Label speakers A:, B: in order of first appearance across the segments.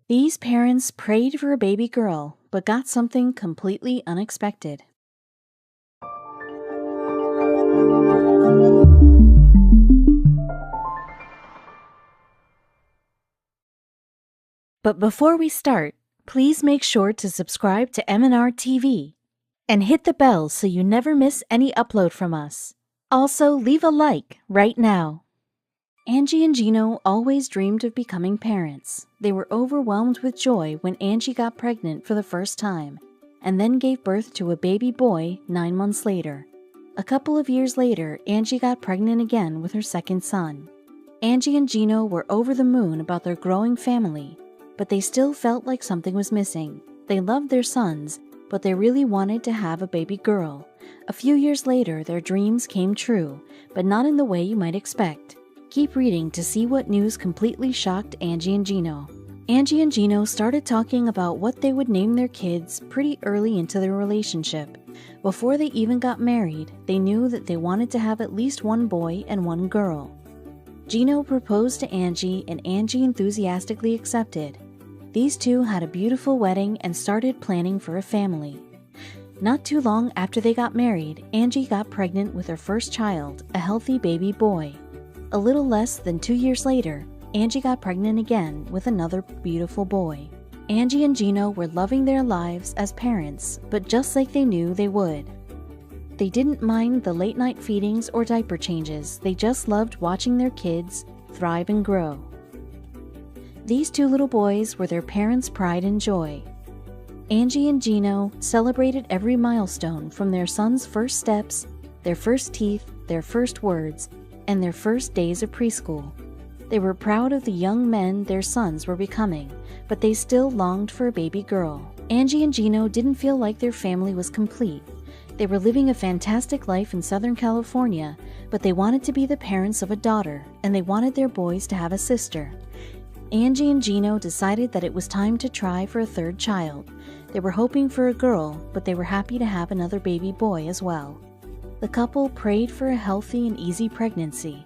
A: These parents prayed for a baby girl, but got something completely unexpected. But before we start, please make sure to subscribe to M&R TV and hit the bell so you never miss any upload from us. Also, leave a like right now. Angie and Gino always dreamed of becoming parents. They were overwhelmed with joy when Angie got pregnant for the first time, and then gave birth to a baby boy 9 months later. A couple of years later, Angie got pregnant again with her second son. Angie and Gino were over the moon about their growing family, but they still felt like something was missing. They loved their sons, but they really wanted to have a baby girl. A few years later, their dreams came true, but not in the way you might expect. Keep reading to see what news completely shocked Angie and Gino. Angie and Gino started talking about what they would name their kids pretty early into their relationship. Before they even got married, they knew that they wanted to have at least one boy and one girl. Gino proposed to Angie, and Angie enthusiastically accepted. These two had a beautiful wedding and started planning for a family. Not too long after they got married, Angie got pregnant with her first child, a healthy baby boy. A little less than 2 years later, Angie got pregnant again with another beautiful boy. Angie and Gino were loving their lives as parents, but just like they knew they would. They didn't mind the late-night feedings or diaper changes. They just loved watching their kids thrive and grow. These two little boys were their parents' pride and joy. Angie and Gino celebrated every milestone, from their son's first steps, their first teeth, their first words, and their first days of preschool. They were proud of the young men their sons were becoming, but they still longed for a baby girl. Angie and Gino didn't feel like their family was complete. They were living a fantastic life in Southern California, but they wanted to be the parents of a daughter, and they wanted their boys to have a sister. Angie and Gino decided that it was time to try for a third child. They were hoping for a girl, but they were happy to have another baby boy as well. The couple prayed for a healthy and easy pregnancy.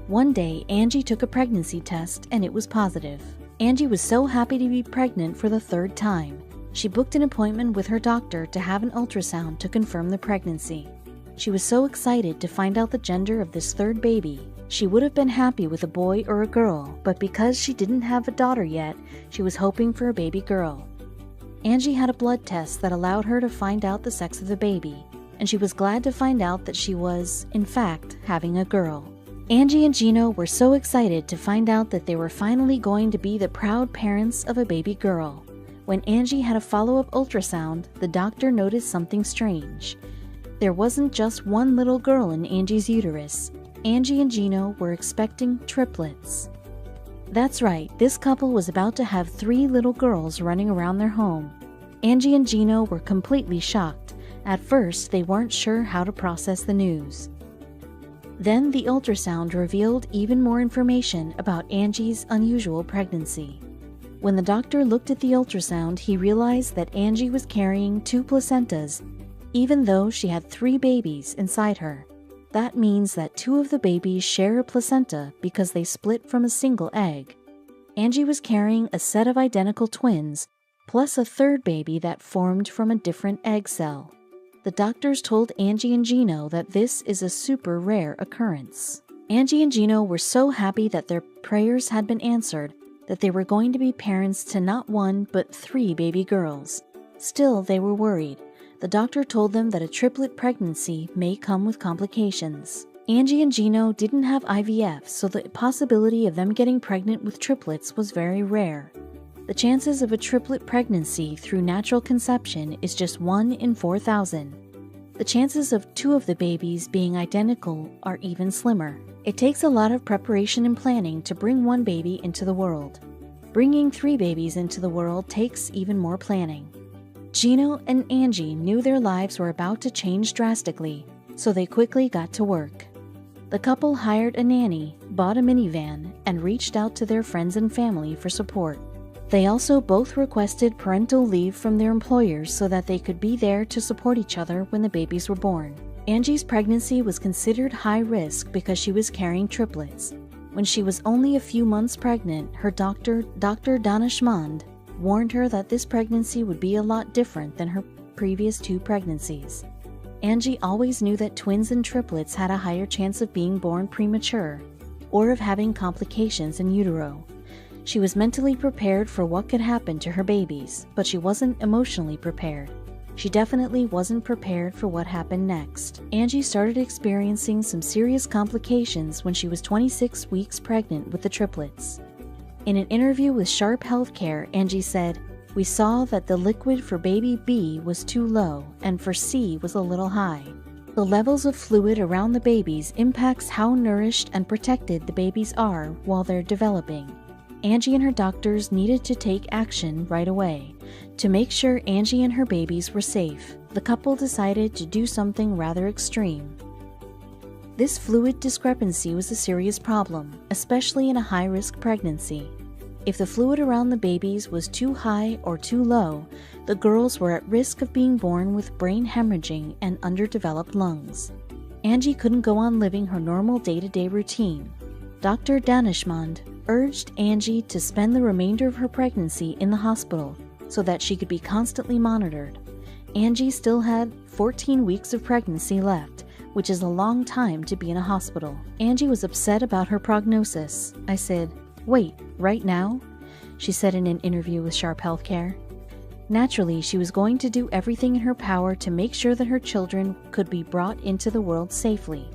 A: One day, Angie took a pregnancy test and it was positive. Angie was so happy to be pregnant for the third time. She booked an appointment with her doctor to have an ultrasound to confirm the pregnancy. She was so excited to find out the gender of this third baby. She would have been happy with a boy or a girl, but because she didn't have a daughter yet, she was hoping for a baby girl. Angie had a blood test that allowed her to find out the sex of the baby, and she was glad to find out that she was, in fact, having a girl. Angie and Gino were so excited to find out that they were finally going to be the proud parents of a baby girl. When Angie had a follow-up ultrasound, the doctor noticed something strange. There wasn't just one little girl in Angie's uterus. Angie and Gino were expecting triplets. That's right, this couple was about to have 3 little girls running around their home. Angie and Gino were completely shocked. At first, they weren't sure how to process the news. Then the ultrasound revealed even more information about Angie's unusual pregnancy. When the doctor looked at the ultrasound, he realized that Angie was carrying 2 placentas, even though she had 3 babies inside her. That means that 2 of the babies share a placenta because they split from a single egg. Angie was carrying a set of identical twins, plus a third baby that formed from a different egg cell. The doctors told Angie and Gino that this is a super rare occurrence. Angie and Gino were so happy that their prayers had been answered that they were going to be parents to not 1 but 3 baby girls. Still, they were worried. The doctor told them that a triplet pregnancy may come with complications. Angie and Gino didn't have IVF, so the possibility of them getting pregnant with triplets was very rare. The chances of a triplet pregnancy through natural conception is just 1 in 4,000. The chances of 2 of the babies being identical are even slimmer. It takes a lot of preparation and planning to bring 1 baby into the world. Bringing 3 babies into the world takes even more planning. Gino and Angie knew their lives were about to change drastically, so they quickly got to work. The couple hired a nanny, bought a minivan, and reached out to their friends and family for support. They also both requested parental leave from their employers so that they could be there to support each other when the babies were born. Angie's pregnancy was considered high risk because she was carrying triplets. When she was only a few months pregnant, her doctor, Dr. Daneshmand, warned her that this pregnancy would be a lot different than her previous 2 pregnancies. Angie always knew that twins and triplets had a higher chance of being born premature or of having complications in utero. She was mentally prepared for what could happen to her babies, but she wasn't emotionally prepared. She definitely wasn't prepared for what happened next. Angie started experiencing some serious complications when she was 26 weeks pregnant with the triplets. In an interview with Sharp Healthcare, Angie said, "We saw that the liquid for baby B was too low and for C was a little high. The levels of fluid around the babies impacts how nourished and protected the babies are while they're developing." Angie and her doctors needed to take action right away. To make sure Angie and her babies were safe, the couple decided to do something rather extreme. This fluid discrepancy was a serious problem, especially in a high-risk pregnancy. If the fluid around the babies was too high or too low, the girls were at risk of being born with brain hemorrhaging and underdeveloped lungs. Angie couldn't go on living her normal day-to-day routine. Dr. Daneshmand urged Angie to spend the remainder of her pregnancy in the hospital so that she could be constantly monitored. Angie still had 14 weeks of pregnancy left, which is a long time to be in a hospital. Angie was upset about her prognosis. I said, "Wait, right now?" she said in an interview with Sharp Healthcare. Naturally, she was going to do everything in her power to make sure that her children could be brought into the world safely.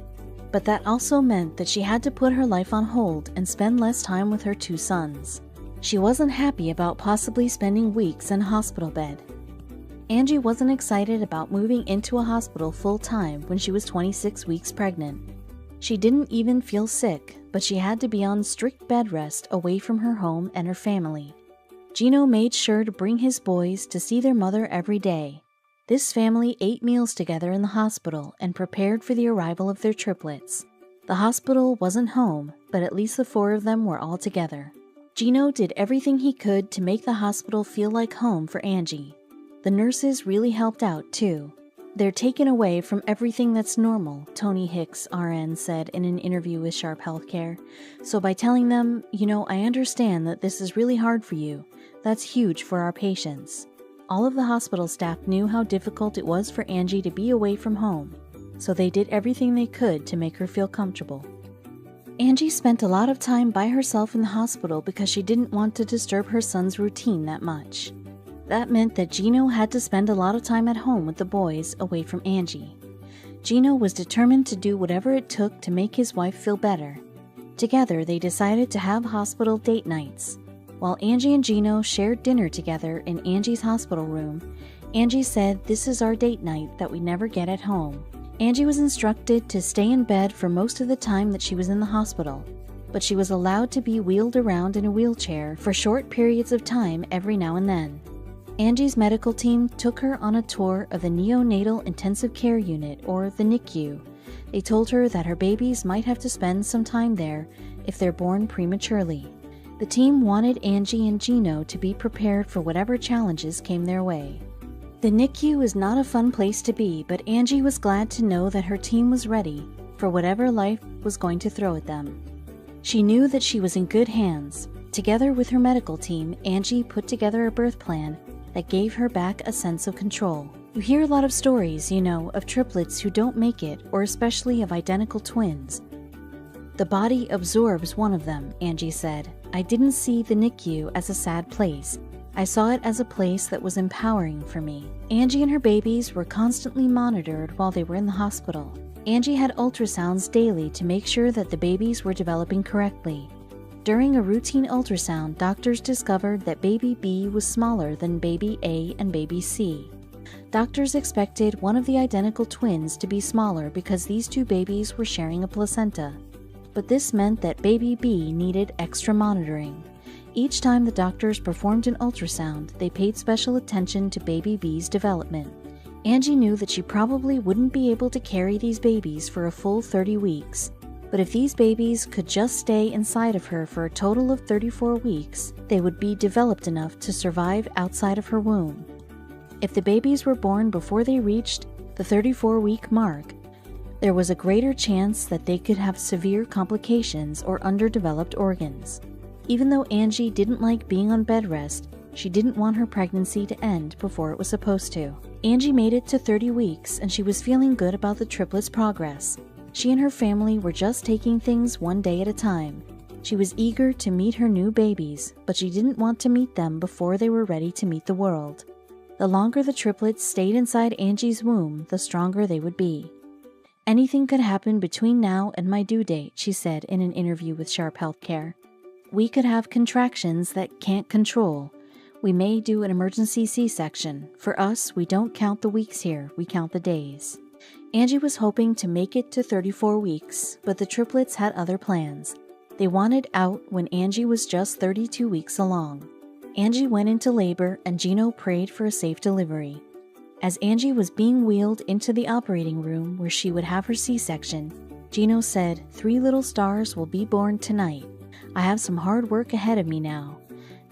A: But that also meant that she had to put her life on hold and spend less time with her 2 sons. She wasn't happy about possibly spending weeks in a hospital bed. Angie wasn't excited about moving into a hospital full-time when she was 26 weeks pregnant. She didn't even feel sick, but she had to be on strict bed rest away from her home and her family. Gino made sure to bring his boys to see their mother every day. This family ate meals together in the hospital and prepared for the arrival of their triplets. The hospital wasn't home, but at least the 4 of them were all together. Gino did everything he could to make the hospital feel like home for Angie. The nurses really helped out, too. "They're taken away from everything that's normal," Tony Hicks, RN, said in an interview with Sharp Healthcare. "So by telling them, I understand that this is really hard for you, that's huge for our patients." All of the hospital staff knew how difficult it was for Angie to be away from home, so they did everything they could to make her feel comfortable. Angie spent a lot of time by herself in the hospital because she didn't want to disturb her son's routine that much. That meant that Gino had to spend a lot of time at home with the boys away from Angie. Gino was determined to do whatever it took to make his wife feel better. Together, they decided to have hospital date nights. While Angie and Gino shared dinner together in Angie's hospital room, Angie said, "This is our date night that we never get at home." Angie was instructed to stay in bed for most of the time that she was in the hospital, but she was allowed to be wheeled around in a wheelchair for short periods of time every now and then. Angie's medical team took her on a tour of the Neonatal Intensive Care Unit, or the NICU. They told her that her babies might have to spend some time there if they're born prematurely. The team wanted Angie and Gino to be prepared for whatever challenges came their way. The NICU is not a fun place to be, but Angie was glad to know that her team was ready for whatever life was going to throw at them. She knew that she was in good hands. Together with her medical team, Angie put together a birth plan that gave her back a sense of control. You hear a lot of stories, of triplets who don't make it, or especially of identical twins. The body absorbs one of them, Angie said. I didn't see the NICU as a sad place. I saw it as a place that was empowering for me. Angie and her babies were constantly monitored while they were in the hospital. Angie had ultrasounds daily to make sure that the babies were developing correctly. During a routine ultrasound, doctors discovered that baby B was smaller than baby A and baby C. Doctors expected one of the identical twins to be smaller because these 2 babies were sharing a placenta. But this meant that baby B needed extra monitoring. Each time the doctors performed an ultrasound, they paid special attention to baby B's development. Angie knew that she probably wouldn't be able to carry these babies for a full 30 weeks. But if these babies could just stay inside of her for a total of 34 weeks, they would be developed enough to survive outside of her womb. If the babies were born before they reached the 34-week mark, There was a greater chance that they could have severe complications or underdeveloped organs. Even though Angie didn't like being on bed rest, she didn't want her pregnancy to end before it was supposed to. Angie made it to 30 weeks and she was feeling good about the triplets' progress. She and her family were just taking things one day at a time. She was eager to meet her new babies, but she didn't want to meet them before they were ready to meet the world. The longer the triplets stayed inside Angie's womb, the stronger they would be. "Anything could happen between now and my due date," she said in an interview with Sharp Healthcare. "We could have contractions that can't control. We may do an emergency C-section. For us, we don't count the weeks here, we count the days." Angie was hoping to make it to 34 weeks, but the triplets had other plans. They wanted out when Angie was just 32 weeks along. Angie went into labor and Gino prayed for a safe delivery. As Angie was being wheeled into the operating room where she would have her C-section, Gino said, "3 little stars will be born tonight. I have some hard work ahead of me now."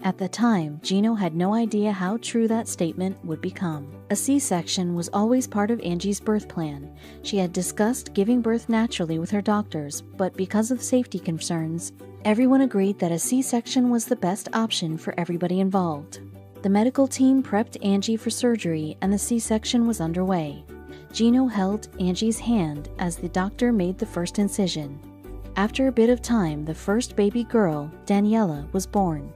A: At the time, Gino had no idea how true that statement would become. A C-section was always part of Angie's birth plan. She had discussed giving birth naturally with her doctors, but because of safety concerns, everyone agreed that a C-section was the best option for everybody involved. The medical team prepped Angie for surgery and the C-section was underway. Gino held Angie's hand as the doctor made the first incision. After a bit of time, the first baby girl, Daniela, was born.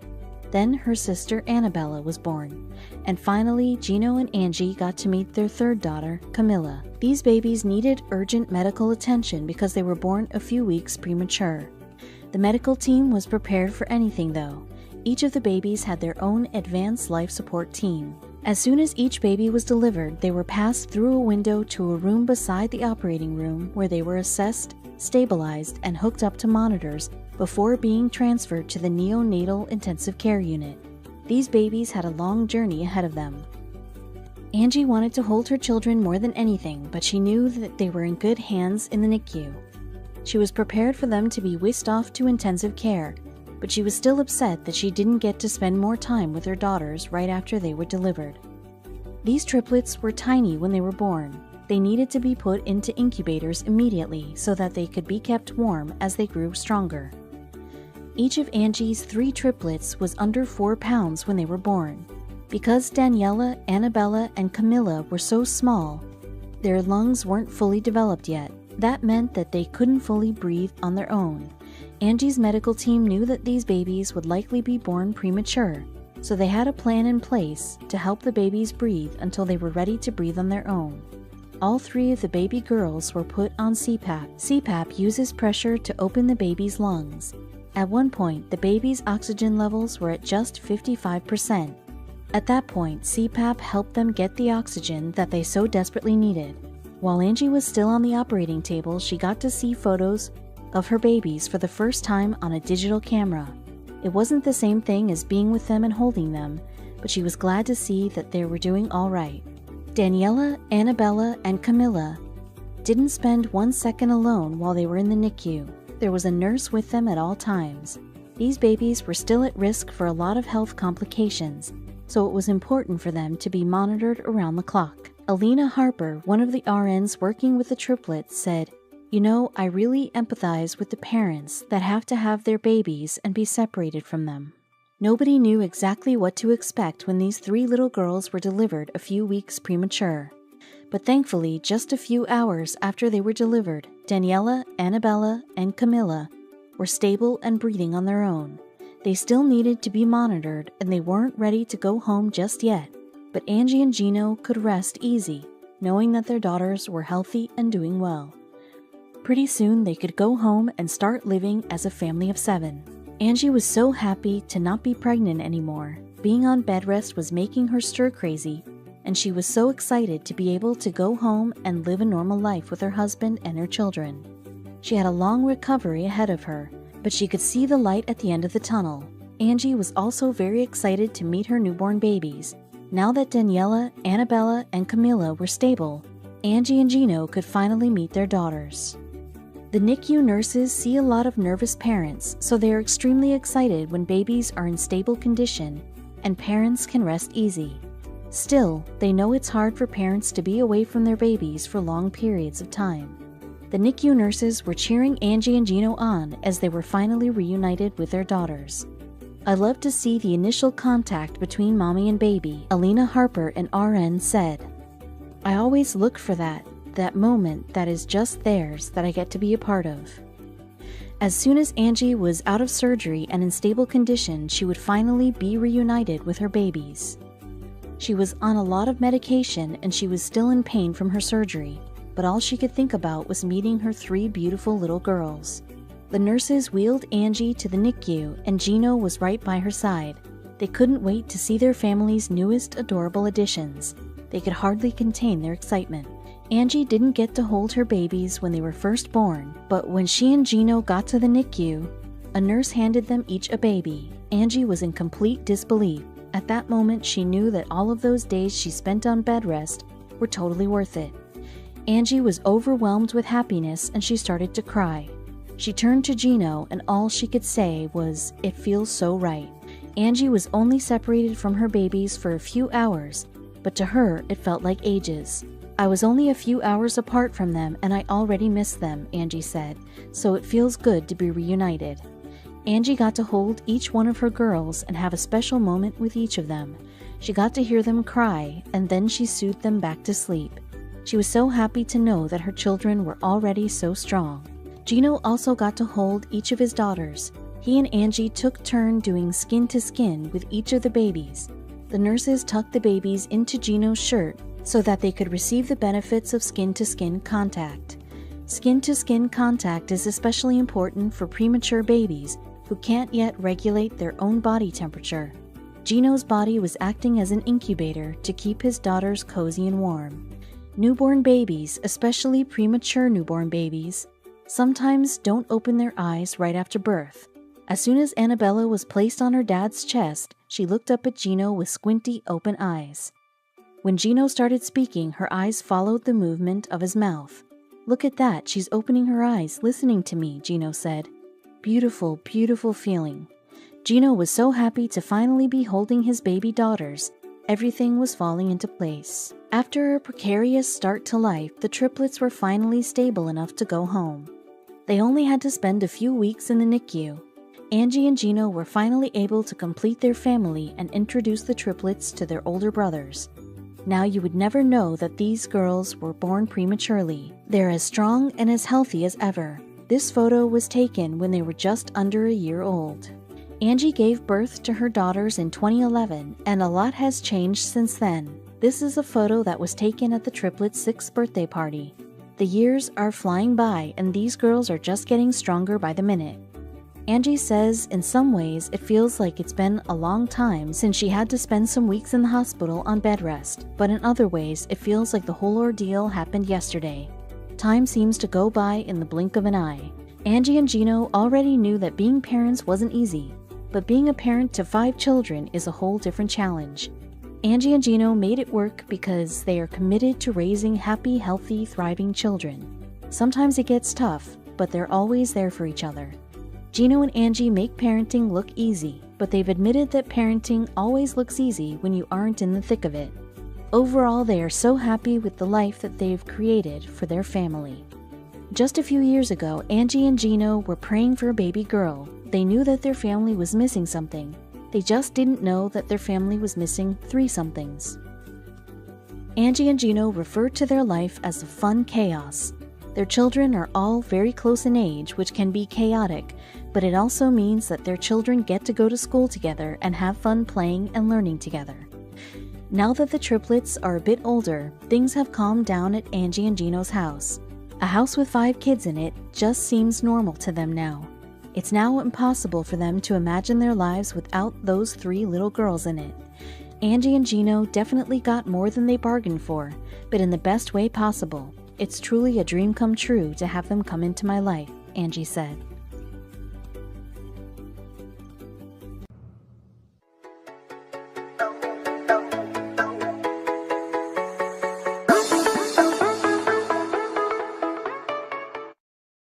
A: Then her sister Annabella was born. And finally, Gino and Angie got to meet their third daughter, Camilla. These babies needed urgent medical attention because they were born a few weeks premature. The medical team was prepared for anything though. Each of the babies had their own advanced life support team. As soon as each baby was delivered, they were passed through a window to a room beside the operating room where they were assessed, stabilized, and hooked up to monitors before being transferred to the neonatal intensive care unit. These babies had a long journey ahead of them. Angie wanted to hold her children more than anything, but she knew that they were in good hands in the NICU. She was prepared for them to be whisked off to intensive care, but she was still upset that she didn't get to spend more time with her daughters right after they were delivered. These triplets were tiny when they were born. They needed to be put into incubators immediately so that they could be kept warm as they grew stronger. Each of Angie's 3 triplets was under 4 pounds when they were born. Because Daniela, Annabella, and Camilla were so small, their lungs weren't fully developed yet. That meant that they couldn't fully breathe on their own. Angie's medical team knew that these babies would likely be born premature, so they had a plan in place to help the babies breathe until they were ready to breathe on their own. All 3 of the baby girls were put on CPAP. CPAP uses pressure to open the baby's lungs. At one point, the baby's oxygen levels were at just 55%. At that point, CPAP helped them get the oxygen that they so desperately needed. While Angie was still on the operating table, she got to see photos of her babies for the first time on a digital camera. It wasn't the same thing as being with them and holding them, but she was glad to see that they were doing all right. Daniela, Annabella, and Camilla didn't spend 1 second alone while they were in the NICU. There was a nurse with them at all times. These babies were still at risk for a lot of health complications, so it was important for them to be monitored around the clock. Alina Harper, one of the RNs working with the triplets, said, "You know, I really empathize with the parents that have to have their babies and be separated from them." Nobody knew exactly what to expect when these 3 little girls were delivered a few weeks premature. But thankfully, just a few hours after they were delivered, Daniela, Annabella, and Camilla were stable and breathing on their own. They still needed to be monitored and they weren't ready to go home just yet. But Angie and Gino could rest easy, knowing that their daughters were healthy and doing well. Pretty soon they could go home and start living as a family of 7. Angie was so happy to not be pregnant anymore. Being on bed rest was making her stir crazy, and she was so excited to be able to go home and live a normal life with her husband and her children. She had a long recovery ahead of her, but she could see the light at the end of the tunnel. Angie was also very excited to meet her newborn babies. Now that Daniela, Annabella, and Camilla were stable, Angie and Gino could finally meet their daughters. The NICU nurses see a lot of nervous parents, so they are extremely excited when babies are in stable condition and parents can rest easy. Still, they know it's hard for parents to be away from their babies for long periods of time. The NICU nurses were cheering Angie and Gino on as they were finally reunited with their daughters. "I love to see the initial contact between mommy and baby," Alina Harper, an RN, said. "I always look for that moment that is just theirs that I get to be a part of." As soon as Angie was out of surgery and in stable condition, she would finally be reunited with her babies. She was on a lot of medication and she was still in pain from her surgery, but all she could think about was meeting her 3 beautiful little girls. The nurses wheeled Angie to the NICU and Gino was right by her side. They couldn't wait to see their family's newest adorable additions. They could hardly contain their excitement. Angie didn't get to hold her babies when they were first born, but when she and Gino got to the NICU, a nurse handed them each a baby. Angie was in complete disbelief. At that moment, she knew that all of those days she spent on bed rest were totally worth it. Angie was overwhelmed with happiness and she started to cry. She turned to Gino and all she could say was, "It feels so right." Angie was only separated from her babies for a few hours, but to her it felt like ages. "I was only a few hours apart from them and I already missed them," Angie said, "so it feels good to be reunited." Angie got to hold each one of her girls and have a special moment with each of them. She got to hear them cry and then she soothed them back to sleep. She was so happy to know that her children were already so strong. Gino also got to hold each of his daughters. He and Angie took turn doing skin to skin with each of the babies. The nurses tucked the babies into Gino's shirt so that they could receive the benefits of skin-to-skin contact. Skin-to-skin contact is especially important for premature babies who can't yet regulate their own body temperature. Gino's body was acting as an incubator to keep his daughters cozy and warm. Newborn babies, especially premature newborn babies, sometimes don't open their eyes right after birth. As soon as Annabella was placed on her dad's chest, she looked up at Gino with squinty, open eyes. When Gino started speaking, her eyes followed the movement of his mouth. "Look at that, she's opening her eyes, listening to me," Gino said. Beautiful, beautiful feeling. Gino was so happy to finally be holding his baby daughters. Everything was falling into place. After a precarious start to life, the triplets were finally stable enough to go home. They only had to spend a few weeks in the NICU. Angie and Gino were finally able to complete their family and introduce the triplets to their older brothers. Now you would never know that these girls were born prematurely. They're as strong and as healthy as ever. This photo was taken when they were just under a year old. Angie gave birth to her daughters in 2011, and a lot has changed since then. This is a photo that was taken at the triplets' 6th birthday party. The years are flying by, and these girls are just getting stronger by the minute. Angie says in some ways it feels like it's been a long time since she had to spend some weeks in the hospital on bed rest, but in other ways it feels like the whole ordeal happened yesterday. Time seems to go by in the blink of an eye. Angie and Gino already knew that being parents wasn't easy, but being a parent to 5 children is a whole different challenge. Angie and Gino made it work because they are committed to raising happy, healthy, thriving children. Sometimes it gets tough, but they're always there for each other. Gino and Angie make parenting look easy, but they've admitted that parenting always looks easy when you aren't in the thick of it. Overall, they are so happy with the life that they've created for their family. Just a few years ago, Angie and Gino were praying for a baby girl. They knew that their family was missing something. They just didn't know that their family was missing 3 somethings. Angie and Gino refer to their life as a fun chaos. Their children are all very close in age, which can be chaotic, but it also means that their children get to go to school together and have fun playing and learning together. Now that the triplets are a bit older, things have calmed down at Angie and Gino's house. A house with 5 kids in it just seems normal to them now. It's now impossible for them to imagine their lives without those 3 little girls in it. Angie and Gino definitely got more than they bargained for, but in the best way possible. It's truly a dream come true to have them come into my life, Angie said.